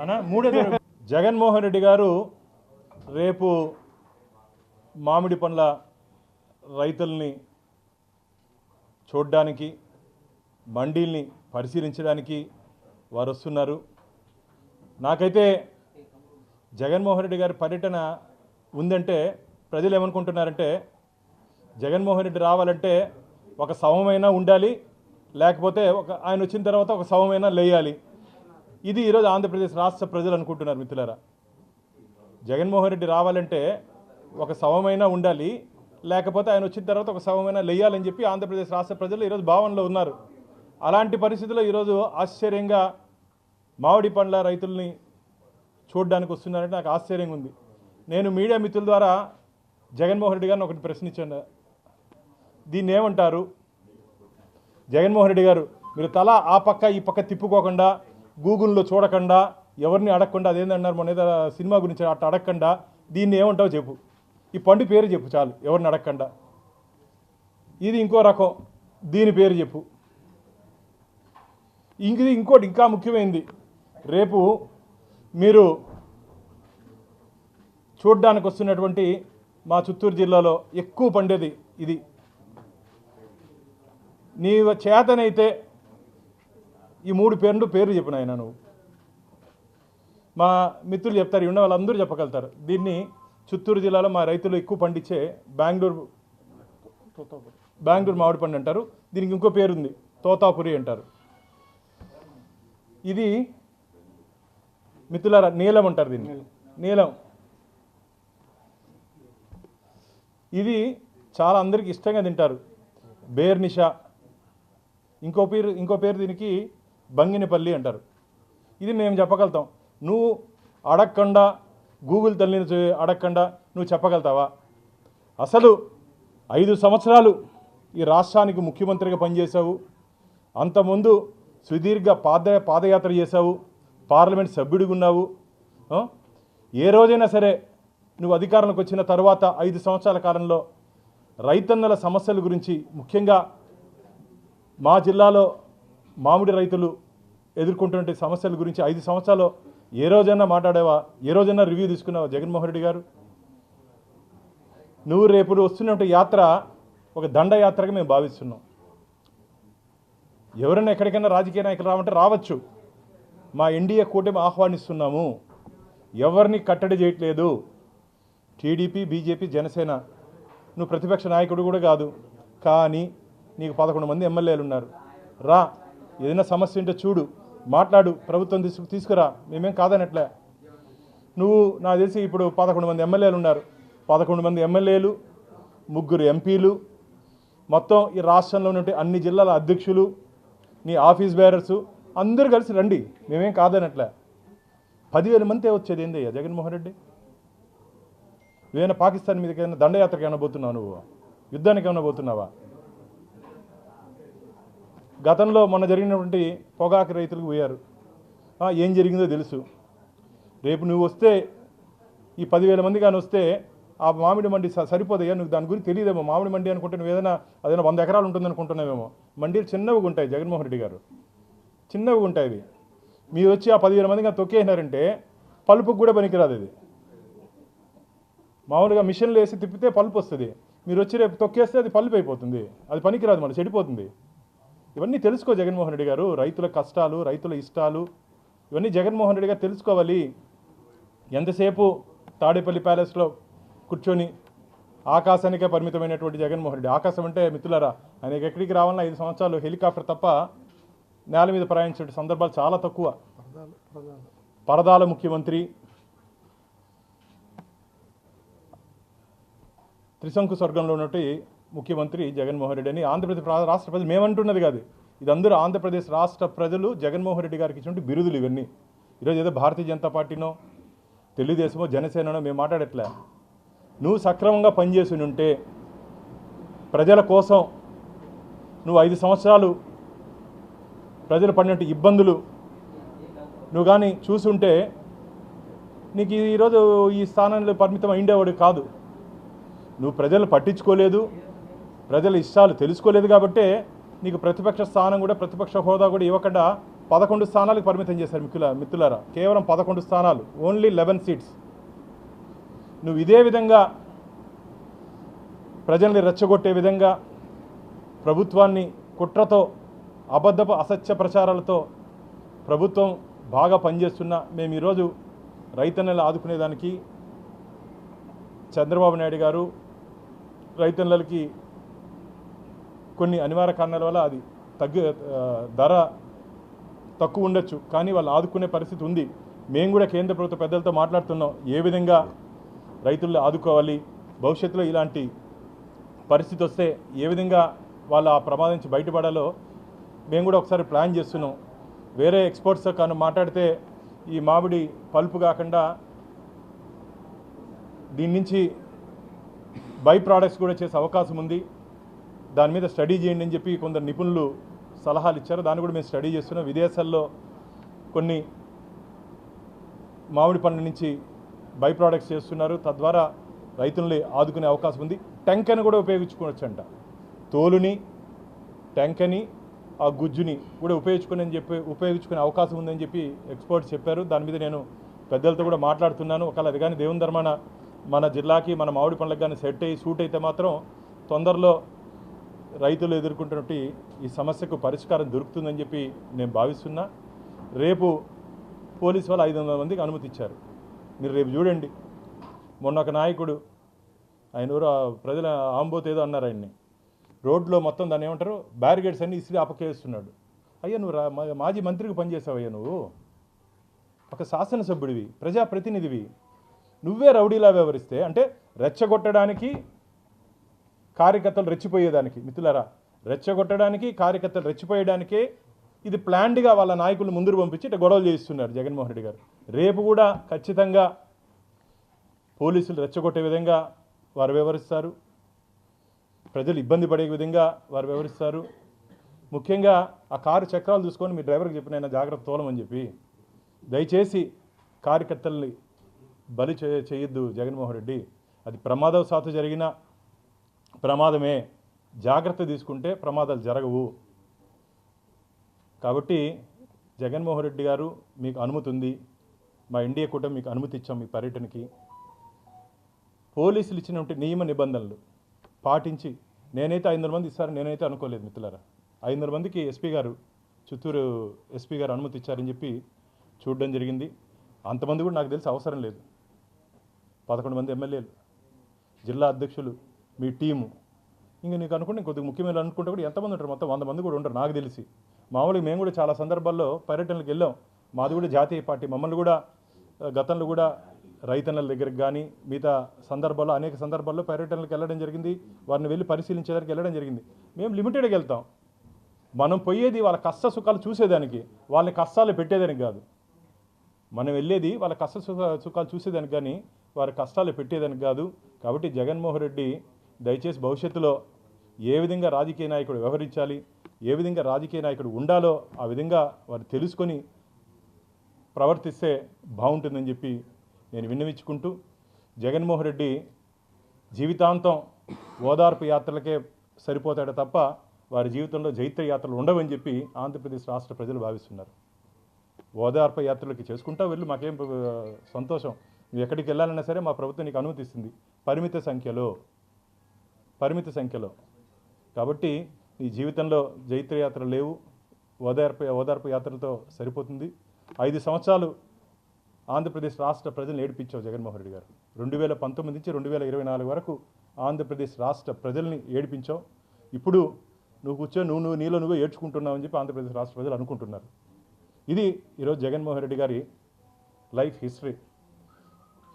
అనా మూడే జగన్మోహన్ రెడ్డి గారు రేపు మామిడి పండ్ల రైతుల్ని చూడడానికి మండీల్ని పరిశీలించడానికి వారు వస్తున్నారు. నాకైతే జగన్మోహన్ రెడ్డి గారి పర్యటన ఉందంటే ప్రజలు ఏమనుకుంటున్నారంటే జగన్మోహన్ రెడ్డి రావాలంటే ఒక శవమైనా ఉండాలి, లేకపోతే ఆయన వచ్చిన తర్వాత ఒక శవమైనా లేయాలి. ఇది ఈరోజు ఆంధ్రప్రదేశ్ రాష్ట్ర ప్రజలు అనుకుంటున్నారు. మిత్రులారా, జగన్మోహన్ రెడ్డి రావాలంటే ఒక శవమైనా ఉండాలి, లేకపోతే ఆయన వచ్చిన తర్వాత ఒక శవమైనా లేయాలని చెప్పి ఆంధ్రప్రదేశ్ రాష్ట్ర ప్రజలు ఈరోజు భావనలో ఉన్నారు. అలాంటి పరిస్థితుల్లో ఈరోజు ఆశ్చర్యంగా మామిడి పండ్ల రైతుల్ని చూడడానికి వస్తున్నారంటే నాకు ఆశ్చర్యంగా ఉంది. నేను మీడియా మిత్రుల ద్వారా జగన్మోహన్ రెడ్డి గారిని ఒకటి ప్రశ్నించాను. దీన్ని ఏమంటారు? జగన్మోహన్ రెడ్డి గారు, మీరు తల ఆ పక్క ఈ పక్క తిప్పుకోకుండా, గూగుల్లో చూడకుండా, ఎవరిని అడగకుండా, అదేంటన్నారు మొన్న ఏదో సినిమా గురించి అట్లా అడగకుండా, దీన్ని ఏమంటావు చెప్పు. ఈ పండు పేరు చెప్పు చాలు, ఎవరిని అడగకుండా. ఇది ఇంకో రకం, దీని పేరు చెప్పు. ఇంకోటి ఇంకా ముఖ్యమైనది, రేపు మీరు చూడ్డానికి వస్తున్నటువంటి మా చిత్తూరు జిల్లాలో ఎక్కువ పండేది ఇది. నీ చేతనైతే ఈ మూడు పేరు చెప్పిన ఆయన నువ్వు. మా మిత్రులు చెప్తారు, ఉన్న వాళ్ళందరూ చెప్పగలుగుతారు. దీన్ని చిత్తూరు జిల్లాలో మా రైతులు ఎక్కువ పండించే బెంగళూరు మామిడి పండు అంటారు. దీనికి ఇంకో పేరు ఉంది, తోతాపురి అంటారు. ఇది మిత్రులారా నీలం అంటారు దీన్ని, నీలం. ఇది చాలా అందరికీ ఇష్టంగా తింటారు. బేర్నిషా, ఇంకో పేరు దీనికి బంగినపల్లి అంటారు. ఇది మేము చెప్పగలుగుతాం. నువ్వు అడగకుండా, గూగుల్ తల్లిని అడగకుండా నువ్వు చెప్పగలుగుతావా? అసలు 5 సంవత్సరాలు ఈ రాష్ట్రానికి ముఖ్యమంత్రిగా పనిచేశావు. అంతకుముందు సుదీర్ఘ పాదయాత్ర చేశావు, పార్లమెంట్ సభ్యుడిగా ఉన్నావు. ఏ రోజైనా సరే నువ్వు అధికారంలోకి వచ్చిన తర్వాత 5 సంవత్సరాల కాలంలో రైతన్నల సమస్యల గురించి, ముఖ్యంగా మా జిల్లాలో మామిడి రైతులు ఎదుర్కొంటున్న సమస్యల గురించి 5 సంవత్సరాలు ఏ రోజైనా మాట్లాడావా? ఏ రోజైనా రివ్యూ తీసుకున్నావా జగన్మోహన్ రెడ్డి గారు? నువ్వు రేపు వస్తున్న యాత్ర ఒక దండయాత్రగా మేము భావిస్తున్నాం. ఎవరైనా ఎక్కడికైనా రాజకీయ నాయకులు రావంటే రావచ్చు. మా ఎన్డీఏ కూటమి ఆహ్వానిస్తున్నాము. ఎవరిని కట్టడి చేయట్లేదు. TDP, BJP, Janasena. నువ్వు ప్రతిపక్ష నాయకుడు కూడా కాదు, కానీ నీకు 11 మంది ఎమ్మెల్యేలు ఉన్నారు. రా, ఏదైనా సమస్య ఉంటే చూడు, మాట్లాడు, ప్రభుత్వం తీసుకురా, మేమేం కాదనట్లే. నువ్వు నాకు తెలిసి ఇప్పుడు 11 మంది ఎమ్మెల్యేలు ఉన్నారు. 11 మంది ఎమ్మెల్యేలు, 3 ఎంపీలు, మొత్తం ఈ రాష్ట్రంలో ఉన్నటువంటి అన్ని జిల్లాల అధ్యక్షులు, నీ ఆఫీస్ బేరర్సు అందరూ కలిసి రండి, మేమేం కాదనట్లే. 10,000 మంది వచ్చేది ఏందయ్యా జగన్మోహన్ రెడ్డి? నువ్వేమైనా పాకిస్తాన్ మీదకి ఏమైనా దండయాత్రకి ఏమైనా పోతున్నావు? నువ్వు యుద్ధానికి ఏమైనా పోతున్నావా? గతంలో మొన్న జరిగినటువంటి పొగాకు రైతులకు పోయారు. ఏం జరిగిందో తెలుసు. రేపు నువ్వు వస్తే, ఈ 10,000 మంది కానీ వస్తే ఆ మామిడి మండి సరిపోదయ్యా? నువ్వు దాని గురించి తెలియదేమో. మామిడి మండి అనుకుంటే నువ్వు అదేనా 100 ఎకరాలు ఉంటుంది అనుకుంటున్నావేమో. మండీలు చిన్నవిగా ఉంటాయి జగన్మోహన్ రెడ్డి గారు, చిన్నవిగా ఉంటాయి. మీరు వచ్చి ఆ 10,000 మంది కానీ తొక్కేసినారంటే పలుపుకు కూడా పనికిరాదు. ఇది మామూలుగా మిషన్లు వేసి తిప్పితే పలుపు వస్తుంది. మీరు వచ్చి రేపు తొక్కేస్తే అది పలుపు అయిపోతుంది, అది పనికిరాదు, మన చెడిపోతుంది. ఇవన్నీ తెలుసుకో జగన్మోహన్ రెడ్డి గారు. రైతుల కష్టాలు, రైతుల ఇష్టాలు ఇవన్నీ జగన్మోహన్ రెడ్డి గారు తెలుసుకోవాలి. ఎంతసేపు తాడేపల్లి ప్యాలెస్లో కూర్చొని ఆకాశానికే పరిమితమైనటువంటి జగన్మోహన్ రెడ్డి. ఆకాశం అంటే మిత్రులారా, ఆయనకి ఎక్కడికి రావాలన్నా 5 సంవత్సరాలు హెలికాప్టర్ తప్ప నేల మీద ప్రయాణించే సందర్భాలు చాలా తక్కువ. పరదాల ముఖ్యమంత్రి, త్రిశంకు స్వర్గంలో ఉన్నట్టు ముఖ్యమంత్రి జగన్మోహన్ రెడ్డి అని ఆంధ్రప్రదేశ్ రాష్ట్ర ప్రజలు మేమంటున్నది కాదు. ఇది అందరూ ఆంధ్రప్రదేశ్ రాష్ట్ర ప్రజలు జగన్మోహన్ రెడ్డి గారికి ఇచ్చినటువంటి బిరుదులు ఇవన్నీ. ఈరోజు ఏదో భారతీయ జనతా పార్టీనో, తెలుగుదేశమో, జనసేననో మేము మాట్లాడట్లే. నువ్వు సక్రమంగా పనిచేసి ఉంటే, ప్రజల కోసం నువ్వు 5 సంవత్సరాలు ప్రజలు పడినట్టు ఇబ్బందులు నువ్వు కానీ చూసుంటే నీకు ఈరోజు ఈ స్థానంలో పరిమితం అయిండేవాడు కాదు. నువ్వు ప్రజలు పట్టించుకోలేదు, ప్రజల ఇష్టాలు తెలుసుకోలేదు కాబట్టే నీకు ప్రతిపక్ష స్థానం కూడా, ప్రతిపక్ష హోదా కూడా ఇవ్వకుండా 11 స్థానాలకు పరిమితం చేశారు మిత్రులారా. కేవలం 11 స్థానాలు, ఓన్లీ 11 సీట్స్. నువ్వు ఇదే విధంగా ప్రజల్ని రెచ్చగొట్టే విధంగా ప్రభుత్వాన్ని కుట్రతో, అబద్ధపు అసత్య ప్రచారాలతో ప్రభుత్వం బాగా పనిచేస్తున్నా మేము ఈరోజు రైతన్నలు ఆదుకునేదానికి చంద్రబాబు నాయుడు గారు రైతన్నలకి కొన్ని అనివార్య కారణాల వల్ల అది ధర తక్కువ ఉండొచ్చు, కానీ వాళ్ళు ఆదుకునే పరిస్థితి ఉంది. మేము కూడా కేంద్ర ప్రభుత్వ పెద్దలతో మాట్లాడుతున్నాం, ఏ విధంగా రైతులను ఆదుకోవాలి, భవిష్యత్తులో ఇలాంటి పరిస్థితి వస్తే ఏ విధంగా వాళ్ళు ఆ ప్రమాదం నుంచి బయటపడాలో మేము కూడా ఒకసారి ప్లాన్ చేస్తున్నాం. వేరే ఎక్స్పర్ట్స్తో కానీ మాట్లాడితే ఈ మామిడి పల్పు కాకుండా దీని నుంచి బై ప్రోడక్ట్స్ కూడా చేసే అవకాశం ఉంది, దాని మీద స్టడీ చేయండి అని చెప్పి కొందరు నిపుణులు సలహాలు ఇచ్చారు. దాన్ని కూడా మేము స్టడీ చేస్తున్నాం. విదేశాల్లో కొన్ని మామిడి పండ్ల నుంచి బై ప్రోడక్ట్స్ చేస్తున్నారు, తద్వారా రైతుల్ని ఆదుకునే అవకాశం ఉంది. టెంకని కూడా ఉపయోగించుకోవచ్చంట, తోలుని, టెంకని, ఆ గుజ్జుని కూడా ఉపయోగించుకునే అవకాశం ఉందని చెప్పి ఎక్స్పర్ట్స్ చెప్పారు. దాని మీద నేను పెద్దలతో కూడా మాట్లాడుతున్నాను. ఒకవేళ అది కానీ దేవుని ధర్మాన మన జిల్లాకి, మన మామిడి పండ్లకు కానీ సెట్ అయ్యి సూట్ అయితే మాత్రం తొందరలో రైతులు ఎదుర్కొంటున్నట్టు ఈ సమస్యకు పరిష్కారం దొరుకుతుందని చెప్పి నేను భావిస్తున్నా. రేపు పోలీసు వాళ్ళు 500 మందికి అనుమతి ఇచ్చారు. మీరు రేపు చూడండి, మొన్న ఒక నాయకుడు ఆయన ఎవరో ప్రజల ఆంబోత్ ఏదో అన్నారు, ఆయన్ని రోడ్లో మొత్తం దాన్ని ఏమంటారు బ్యారిగేడ్స్ అన్నీ ఇసిరి అపకేస్తున్నాడు. అయ్యా నువ్వు మాజీ మంత్రికి పనిచేసావయ్యా, నువ్వు ఒక శాసనసభ్యుడివి, ప్రజాప్రతినిధివి, నువ్వే రౌడీలా వ్యవహరిస్తే అంటే రెచ్చగొట్టడానికి, కార్యకర్తలు రెచ్చిపోయేదానికి, మిత్రులారా రెచ్చగొట్టడానికి, కార్యకర్తలు రెచ్చిపోయేడానికే ఇది ప్లాన్డ్గా వాళ్ళ నాయకులు ముందుకు పంపించి ఇట్లా గొడవలు చేయిస్తున్నారు జగన్మోహన్ రెడ్డి గారు. రేపు కూడా ఖచ్చితంగా పోలీసులు రెచ్చగొట్టే విధంగా వారు వ్యవహరిస్తారు, ప్రజలు ఇబ్బంది పడే విధంగా వారు వ్యవహరిస్తారు. ముఖ్యంగా ఆ కారు చక్రాలు చూసుకొని మీ డ్రైవర్కి చెప్పినైనా జాగ్రత్త తోలమని చెప్పి, దయచేసి కార్యకర్తల్ని బలి చేయొద్దు జగన్మోహన్ రెడ్డి. అది ప్రమాదవశాత్తు జరిగిన ప్రమాదమే, జాగ్రత్త తీసుకుంటే ప్రమాదాలు జరగవు. కాబట్టి జగన్మోహన్ రెడ్డి గారు మీకు అనుమతి ఉంది, మా ఎన్డీఏ కూటమి మీకు అనుమతి ఇచ్చాం మీ పర్యటనకి. పోలీసులు ఇచ్చినటువంటి నియమ నిబంధనలు పాటించి, నేనైతే 500 మంది ఇస్తారని నేనైతే అనుకోలేదు మిత్రులారా. 500 మందికి ఎస్పీ గారు, చిత్తూరు ఎస్పీ గారు అనుమతి ఇచ్చారని చెప్పి చూడడం జరిగింది. అంతమంది కూడా నాకు తెలిసి అవసరం లేదు. 11 మంది ఎమ్మెల్యేలు, జిల్లా అధ్యక్షులు, మీ టీము, ఇంకా నీకు అనుకుంటే కొద్దిగా ముఖ్యమైన అనుకుంటే కూడా ఎంతమంది ఉంటారు, మొత్తం 100 మంది కూడా ఉంటారు నాకు తెలిసి. మామూలుగా మేము కూడా చాలా సందర్భాల్లో పర్యటనలకు వెళ్ళాం. మాది కూడా జాతీయ పార్టీ, మమ్మల్ని కూడా గతంలో కూడా రైతన్నల దగ్గరికి కానీ మిగతా సందర్భాల్లో అనేక సందర్భాల్లో పర్యటనలకు వెళ్ళడం జరిగింది, వారిని వెళ్ళి పరిశీలించేదానికి వెళ్ళడం జరిగింది. మేము లిమిటెడ్గా వెళ్తాం. మనం పోయేది వాళ్ళ కష్ట సుఖాలు చూసేదానికి, వాళ్ళని కష్టాలు పెట్టేదానికి కాదు. మనం వెళ్ళేది వాళ్ళ కష్ట సుఖాలు చూసేదానికి కానీ వారి కష్టాలు పెట్టేదానికి కాదు. కాబట్టి జగన్మోహన్ రెడ్డి దయచేసి భవిష్యత్తులో ఏ విధంగా రాజకీయ నాయకుడు వ్యవహరించాలి, ఏ విధంగా రాజకీయ నాయకుడు ఉండాలో ఆ విధంగా వారు తెలుసుకొని ప్రవర్తిస్తే బాగుంటుందని చెప్పి నేను విన్నవించుకుంటూ, జగన్మోహన్ రెడ్డి జీవితాంతం ఓదార్పు యాత్రలకే సరిపోతాడు తప్ప వారి జీవితంలో జైత్ర యాత్రలు ఉండవని చెప్పి ఆంధ్రప్రదేశ్ రాష్ట్ర ప్రజలు భావిస్తున్నారు. ఓదార్పు యాత్రలకి చేసుకుంటా వెళ్ళు, మాకేం సంతోషం. నువ్వు ఎక్కడికి వెళ్ళాలన్నా సరే మా ప్రభుత్వం నీకు అనుమతిస్తుంది, పరిమిత సంఖ్యలో. కాబట్టి నీ జీవితంలో జైత్ర యాత్రలు లేవు, ఓదార్పు యాత్రలతో సరిపోతుంది. 5 సంవత్సరాలు ఆంధ్రప్రదేశ్ రాష్ట్ర ప్రజలను ఏడిపించావు జగన్మోహన్ రెడ్డి గారు. 2019 నుంచి 2024 వరకు ఆంధ్రప్రదేశ్ రాష్ట్ర ప్రజల్ని ఏడిపించావు. ఇప్పుడు నువ్వు కూర్చొని నీలో నువ్వే ఏడ్చుకుంటున్నావు అని చెప్పి ఆంధ్రప్రదేశ్ రాష్ట్ర ప్రజలు అనుకుంటున్నారు. ఇది ఈరోజు జగన్మోహన్ రెడ్డి గారి లైఫ్ హిస్టరీ.